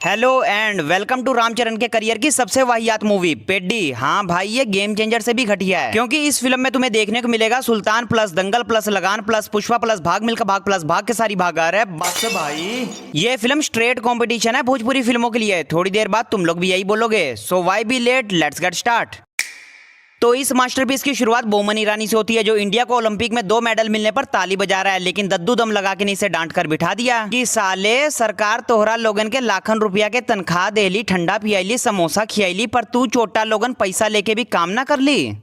Hello and welcome to Ramcharan के career की सबसे वाहियात मूवी पेड्डी। हाँ भाई, ये गेम चेंजर से भी घटिया है, क्योंकि इस फिल्म में तुम्हें देखने को मिलेगा सुल्तान प्लस दंगल प्लस लगान प्लस पुष्पा प्लस भाग मिल्खा भाग प्लस भाग के सारी भाग आ रहा है बस भाई। ये फिल्म स्ट्रेट कंपटीशन है भोजपुरी फिल्मों के लिए। थोड़ी देर बाद तुम लोग भी यही बोलोगे, so why be late, let's get start. तो इस मास्टरपीस की शुरुआत बोमन ईरानी से होती है, जो इंडिया को ओलंपिक में 2 मेडल मिलने पर ताली बजा रहा है, लेकिन दद्दू दम लगा के इसे डांट कर बिठा दिया कि साले सरकार तोहरा लोगन के लाखन रुपया के तनख्वाह देली, ठंडा पियाली, समोसा खियाली, पर तू चोटा लोगन पैसा लेके भी काम ना कर ली।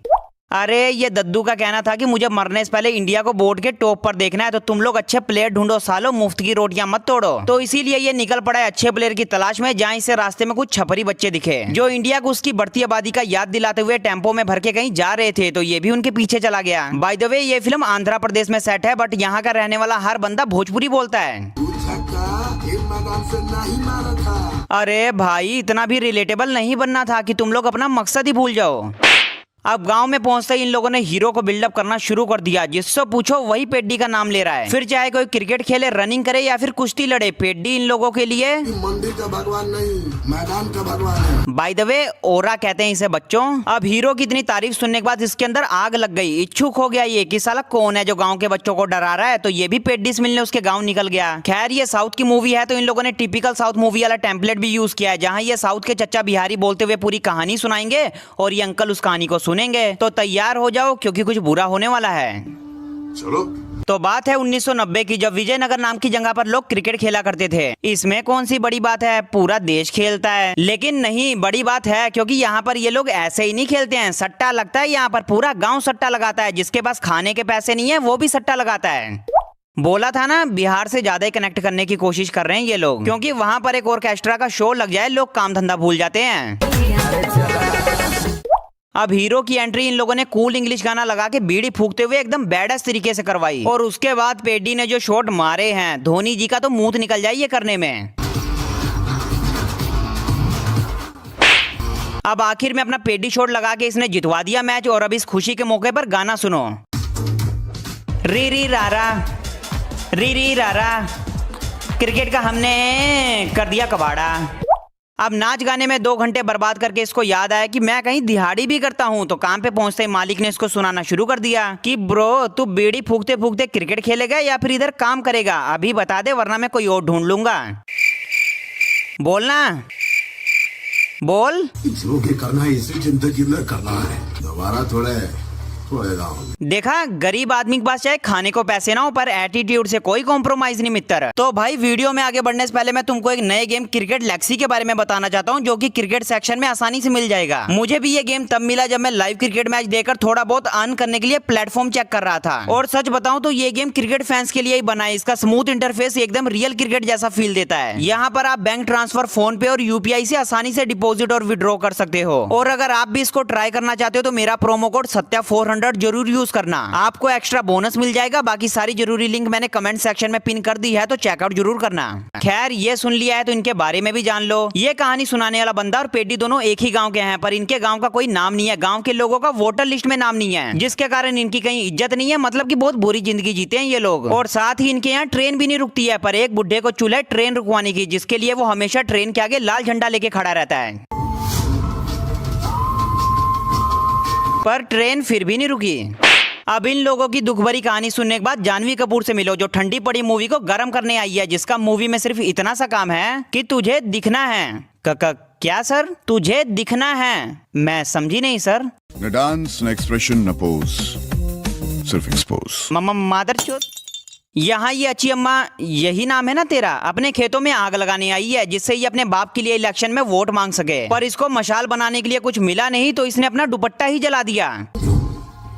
अरे ये दद्दू का कहना था कि मुझे मरने से पहले इंडिया को बोर्ड के टॉप पर देखना है, तो तुम लोग अच्छे प्लेयर ढूंढो सालो, मुफ्त की रोटियां मत तोड़ो। तो इसीलिए ये निकल पड़ा है अच्छे प्लेयर की तलाश में, जहां इसे रास्ते में कुछ छपरी बच्चे दिखे जो इंडिया को उसकी बढ़ती आबादी का याद दिलाते हुए टेम्पो में भर के कहीं जा रहे थे, तो ये भी उनके पीछे चला गया। बाय द वे, ये फिल्म आंध्र प्रदेश में सेट है, बट यहाँ का रहने वाला हर बंदा भोजपुरी बोलता है। अरे भाई, इतना भी रिलेटेबल नहीं बनना था कि तुम लोग अपना मकसद ही भूल जाओ। अब गांव में पहुंचते ही इन लोगों ने हीरो को बिल्डअप करना शुरू कर दिया। जिससे पूछो वही पेड्डी का नाम ले रहा है। फिर चाहे कोई क्रिकेट खेले, रनिंग करे या फिर कुश्ती लड़े, पेड्डी इन लोगों के लिए मंदिर का भगवान नहीं, मैदान का भगवान है। बाय द वे, ओरा कहते हैं इसे बच्चों। अब हीरो की इतनी तारीफ सुनने के बाद इसके अंदर आग लग गई। इच्छुक हो गया ये कि साला कौन है जो गाँव के बच्चों को डरा रहा है, तो ये भी पेड्डी से मिलने उसके गाँव निकल गया। खैर, ये साउथ की मूवी है, तो इन लोगों ने टिपिकल साउथ मूवी वाला टेम्पलेट भी यूज किया है, जहाँ ये साउथ के चच्चा बिहारी बोलते हुए पूरी कहानी सुनाएंगे और ये अंकल उस कहानी को सुनेंगे। तो तैयार हो जाओ, क्योंकि कुछ बुरा होने वाला है। चलो। तो बात है 1990 की, जब विजयनगर नाम की जगह पर लोग क्रिकेट खेला करते थे। इसमें कौन सी बड़ी बात है, पूरा देश खेलता है। लेकिन नहीं, बड़ी बात है, क्योंकि यहाँ पर ये लोग ऐसे ही नहीं खेलते हैं, सट्टा लगता है। यहाँ पर पूरा गांव सट्टा लगाता है। जिसके पास खाने के पैसे नहीं है वो भी सट्टा लगाता है। बोला था ना, बिहार से ज्यादा ही कनेक्ट करने की कोशिश कर रहे हैं ये लोग, क्योंकि वहां पर एक ऑर्केस्ट्रा का शो लग जाए, लोग काम धंधा भूल जाते हैं। अब हीरो की एंट्री इन लोगों ने कूल इंग्लिश गाना लगा के बीड़ी फूकते हुए एकदम बैडस तरीके से करवाई, और उसके बाद पेड्डी ने जो शॉट मारे हैं, धोनी जी का तो मुंह निकल जाए ये करने में। अब आखिर में अपना पेड्डी शॉट लगा के इसने जितवा दिया मैच। और अब इस खुशी के मौके पर गाना सुनो, री री रारा री री रारा, क्रिकेट का हमने कर दिया कबाड़ा। अब नाच गाने में 2 घंटे बर्बाद करके इसको याद आया कि मैं कहीं दिहाड़ी भी करता हूँ। तो काम पे पहुंचते ही मालिक ने इसको सुनाना शुरू कर दिया कि ब्रो, तू बीड़ी फूकते फूकते क्रिकेट खेलेगा या फिर इधर काम करेगा, अभी बता दे, वरना मैं कोई और ढूंढ लूंगा। बोलना, बोल। जो भी करना है इसी जिंदगी में करना है, दोबारा थोड़े देखा, गरीब आदमी के पास चाहे खाने को पैसे ना हो, पर एटीट्यूड से कोई कॉम्प्रोमाइज नहीं मित्र। तो भाई, वीडियो में आगे बढ़ने से पहले मैं तुमको एक नए गेम क्रिकेट लेक्सी के बारे में बताना चाहता हूं, जो कि क्रिकेट सेक्शन में आसानी से मिल जाएगा। मुझे भी ये गेम तब मिला जब मैं लाइव क्रिकेट मैच देखकर थोड़ा बहुत अर्न करने के लिए प्लेटफॉर्म चेक कर रहा था। और सच बताऊं तो ये गेम क्रिकेट फैंस के लिए ही बना है। इसका स्मूथ इंटरफेस एकदम रियल क्रिकेट जैसा फील देता है। यहाँ पर आप बैंक ट्रांसफर, फोन पे और यूपीआई से आसानी से डिपोजिट और विड्रॉ कर सकते हो। और अगर आप भी इसको ट्राई करना चाहते हो तो मेरा प्रोमो कोड सत्या400 जरूर यूज करना, आपको एक्स्ट्रा बोनस मिल जाएगा। बाकी सारी जरूरी लिंक मैंने कमेंट सेक्शन में पिन कर दी है, तो चेकआउट जरूर करना। खैर, ये सुन लिया है तो इनके बारे में भी जान लो। ये कहानी सुनाने वाला बंदा और पेड्डी दोनों एक ही गांव के हैं, पर इनके गांव का कोई नाम नहीं है। गांव के लोगों का वोटर लिस्ट में नाम नहीं है, जिसके कारण इनकी कहीं इज्जत नहीं है। मतलब कि बहुत बुरी जिंदगी जीते हैं ये लोग। और साथ ही इनके यहाँ ट्रेन भी नहीं रुकती है, पर एक बुढ़े को चूल्हे ट्रेन रुकवाने की, जिसके लिए वो हमेशा ट्रेन के आगे लाल झंडा लेके खड़ा रहता है, पर ट्रेन फिर भी नहीं रुकी। अब इन लोगों की दुख भरी कहानी सुनने के बाद जानवी कपूर से मिलो, जो ठंडी पड़ी मूवी को गर्म करने आई है, जिसका मूवी में सिर्फ इतना सा काम है कि तुझे दिखना है। क्या सर, तुझे दिखना है? मैं समझी नहीं सर। न डांस, न एक्सप्रेशन, न पोज, सिर्फ एक्सपोज। मादरचोद, यहाँ ये अच्छी अम्मा, यही नाम है ना तेरा, अपने खेतों में आग लगाने आई है, जिससे ये अपने बाप के लिए इलेक्शन में वोट मांग सके। पर इसको मशाल बनाने के लिए कुछ मिला नहीं, तो इसने अपना दुपट्टा ही जला दिया।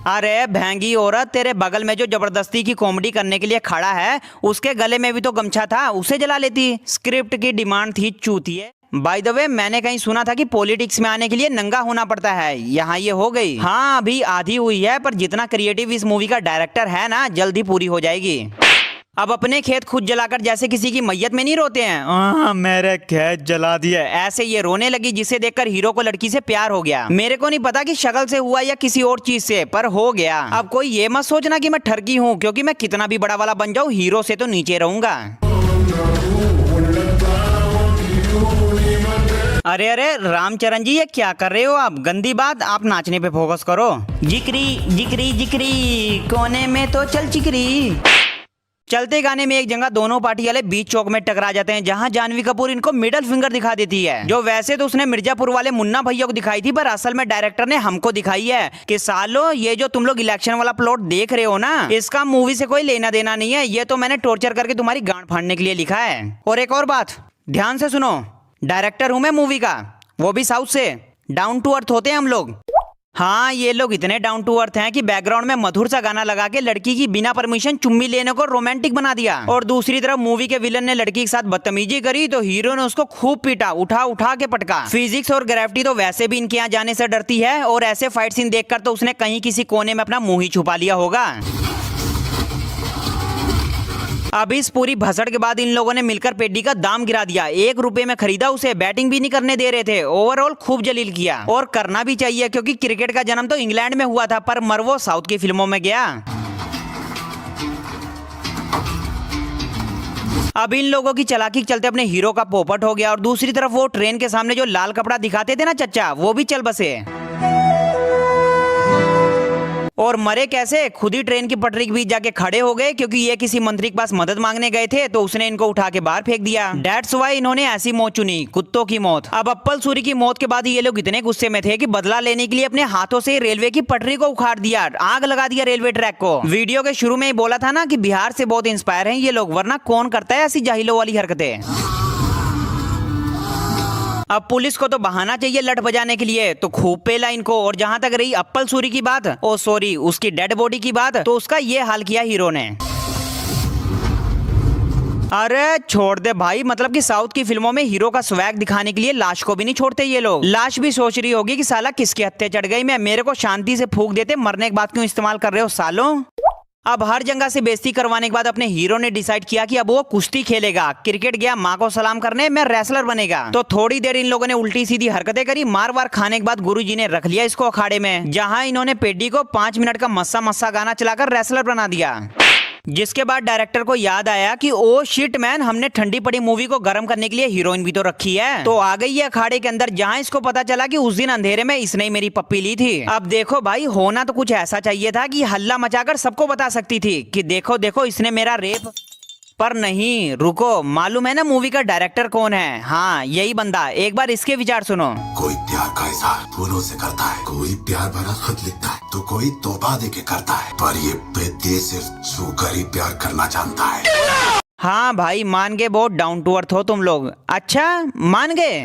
अरे भैंगी औरत, तेरे बगल में जो जबरदस्ती की कॉमेडी करने के लिए खड़ा है, उसके गले में भी तो गमछा था, उसे जला लेती। स्क्रिप्ट की डिमांड थी चूतिए। बाय द वे, मैंने कहीं सुना था कि पॉलिटिक्स में आने के लिए नंगा होना पड़ता है। यहाँ ये हो गई। हाँ, अभी आधी हुई है, पर जितना क्रिएटिव इस मूवी का डायरेक्टर है ना, जल्दी पूरी हो जाएगी। अब अपने खेत खुद जलाकर जैसे किसी की मैयत में नहीं रोते हैं, मेरे खेत जला दिए, ऐसे ये रोने लगी, जिसे देखकर हीरो को लड़की से प्यार हो गया। मेरे को नहीं पता कि शक्ल से हुआ या किसी और चीज से, पर हो गया। अब कोई ये मत सोचना कि मैं ठरकी हूँ, क्योंकि मैं कितना भी बड़ा वाला बन जाऊँ, हीरो से तो नीचे रहूंगा। अरे अरे रामचरण जी, ये क्या कर रहे हो आप? गंदी बात, आप नाचने पे फोकस करो। जिक्री जिक्री जिक्री कोने में तो चल चिकरी। चलते गाने में एक जगह दोनों पार्टी वाले बीच चौक में टकरा जाते हैं, जहां जानवी कपूर इनको मिडिल फिंगर दिखा देती है, जो वैसे तो उसने मिर्जापुर वाले मुन्ना भैया को दिखाई थी, पर असल में डायरेक्टर ने हमको दिखाई है कि सालो ये जो तुम लोग इलेक्शन वाला प्लॉट देख रहे हो ना, इसका मूवी से कोई लेना देना नहीं है, ये तो मैंने टॉर्चर करके तुम्हारी गांड फाड़ने के लिए लिखा है। और एक और बात ध्यान से सुनो, डायरेक्टर हूं मैं मूवी का, वो भी साउथ से। डाउन टू अर्थ होते हैं हम लोग। हाँ, ये लोग इतने डाउन टू अर्थ हैं कि बैकग्राउंड में मधुर सा गाना लगा के लड़की की बिना परमिशन चुम्मी लेने को रोमांटिक बना दिया। और दूसरी तरफ मूवी के विलन ने लड़की के साथ बदतमीजी करी तो हीरो ने उसको खूब पीटा, उठा उठा के पटका। फिजिक्स और ग्रेविटी तो वैसे भी इनके यहाँ जाने से डरती है, और ऐसे फाइट सीन देखकर तो उसने कहीं किसी कोने में अपना मुंह ही छुपा लिया होगा। अब इस पूरी भसड़ के बाद इन लोगों ने मिलकर पेड्डी का दाम गिरा दिया। 1 रुपए में खरीदा उसे, बैटिंग भी नहीं करने दे रहे थे। ओवरऑल खूब जलील किया, और करना भी चाहिए क्योंकि क्रिकेट का जन्म तो इंग्लैंड में हुआ था, पर मर वो साउथ की फिल्मों में गया। अब इन लोगों की चालाकी के चलते अपने हीरो का पोपट हो गया, और दूसरी तरफ वो ट्रेन के सामने जो लाल कपड़ा दिखाते थे ना चच्चा, वो भी चल बसे। और मरे कैसे? खुद ही ट्रेन की पटरी के बीच जाके खड़े हो गए, क्योंकि ये किसी मंत्री के पास मदद मांगने गए थे, तो उसने इनको उठा के बाहर फेंक दिया। That's why इन्होंने ऐसी मौत चुनी, कुत्तों की मौत। अब अप्पल सूरी की मौत के बाद ये लोग इतने गुस्से में थे कि बदला लेने के लिए अपने हाथों से रेलवे की पटरी को उखाड़ दिया, आग लगा दिया रेलवे ट्रैक को। वीडियो के शुरू में ही बोला था ना कि बिहार से बहुत इंस्पायर हैं ये लोग, वरना कौन करता है ऐसी जाहिलों वाली हरकतें। अब पुलिस को तो बहाना चाहिए लट बजाने के लिए, तो खूब पेला इनको। और जहां तक रही अप्पल सूरी की बात, ओ सॉरी उसकी डेड बॉडी की बात, तो उसका ये हाल किया हीरो ने। अरे छोड़ दे भाई, मतलब कि साउथ की फिल्मों में हीरो का स्वैग दिखाने के लिए लाश को भी नहीं छोड़ते ये लोग। लाश भी सोच रही होगी कि साला किसके हत्थे चढ़ गई, मैं मेरे को शांति से फूंक देते, मरने के बाद क्यों इस्तेमाल कर रहे हो सालों। अब हर जगह से बेइज्जती करवाने के बाद अपने हीरो ने डिसाइड किया कि अब वो कुश्ती खेलेगा। क्रिकेट गया माँ को सलाम करने, मैं रेसलर बनेगा। तो थोड़ी देर इन लोगों ने उल्टी सीधी हरकतें करी, मार वार खाने के बाद गुरुजी ने रख लिया इसको अखाड़े में, जहां इन्होंने पेड्डी को 5 मिनट का मस्सा मस्सा गाना चलाकर रेसलर बना दिया। जिसके बाद डायरेक्टर को याद आया कि ओ शिट मैन, हमने ठंडी पड़ी मूवी को गर्म करने के लिए हीरोइन भी तो रखी है। तो आ गई है अखाड़े के अंदर, जहां इसको पता चला कि उस दिन अंधेरे में इसने ही मेरी पप्पी ली थी। अब देखो भाई, होना तो कुछ ऐसा चाहिए था कि हल्ला मचाकर सबको बता सकती थी कि देखो देखो इसने मेरा रेप। पर नहीं, रुको, मालूम है ना मूवी का डायरेक्टर कौन है? हाँ, यही बंदा। एक बार इसके विचार सुनो। कोई प्यार का इजहार फूलों से करता है, कोई प्यार भरा खत लिखता है, तो कोई तोहफा देके करता है, पर ये बेटे सिर्फ छूकर ही प्यार करना जानता है। हाँ भाई, मान गए, बहुत डाउन टू अर्थ हो तुम लोग। अच्छा मान गए।